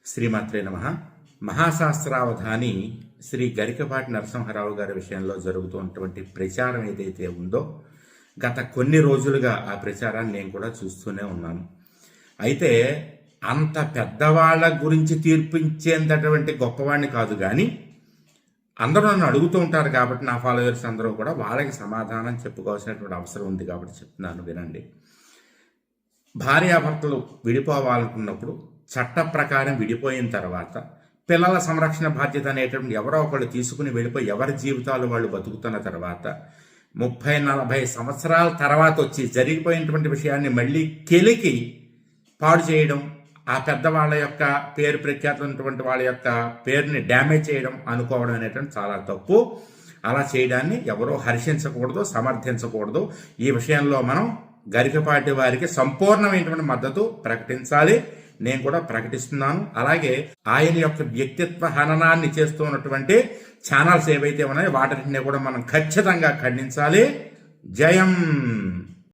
శ్రీమాత్రే నమః. మహాశాస్త్రావధాని శ్రీ గరికపాటి నరసింహారావు గారి విషయంలో జరుగుతున్నటువంటి ప్రచారం ఏదైతే ఉందో గత కొన్ని రోజులుగా ఆ ప్రచారాన్ని నేను కూడా చూస్తూనే ఉన్నాను. అయితే అంత పెద్దవాళ్ళ గురించి తీర్పించేంతటువంటి గొప్పవాడిని కాదు, కానీ అందరూ నన్ను అడుగుతూ ఉంటారు కాబట్టి నా ఫాలోవర్స్ అందరూ కూడా వాళ్ళకి సమాధానం చెప్పుకోవాల్సినటువంటి అవసరం ఉంది కాబట్టి చెప్తున్నాను, వినండి. భార్యాభర్తలు విడిపోవాలనుకున్నప్పుడు చట్ట ప్రకారం విడిపోయిన తర్వాత పిల్లల సంరక్షణ బాధ్యత అనేటువంటి ఎవరో ఒకళ్ళు తీసుకుని వెళ్ళిపోయి ఎవరి జీవితాలు వాళ్ళు బతుకుతున్న తర్వాత 30-40 సంవత్సరాల తర్వాత వచ్చి జరిగిపోయినటువంటి విషయాన్ని మళ్ళీ కెలికి పాడు చేయడం, ఆ పెద్దవాళ్ళ యొక్క పేరు ప్రఖ్యాతమైనటువంటి వాళ్ళ యొక్క పేరుని డ్యామేజ్ చేయడం అనుకోవడం అనేటువంటి చాలా తప్పు. అలా చేయడాన్ని ఎవరో హర్షించకూడదు, సమర్థించకూడదు. ఈ విషయంలో మనం గరికపాటి వారికి సంపూర్ణమైనటువంటి మద్దతు ప్రకటించాలి. నేను కూడా ప్రకటిస్తున్నాను. అలాగే ఆయన యొక్క వ్యక్తిత్వ హననాన్ని చేస్తూ ఉన్నటువంటి ఛానల్స్ ఏవైతే ఉన్నాయో వాటిని కూడా మనం ఖచ్చితంగా ఖండించాలి. జయం.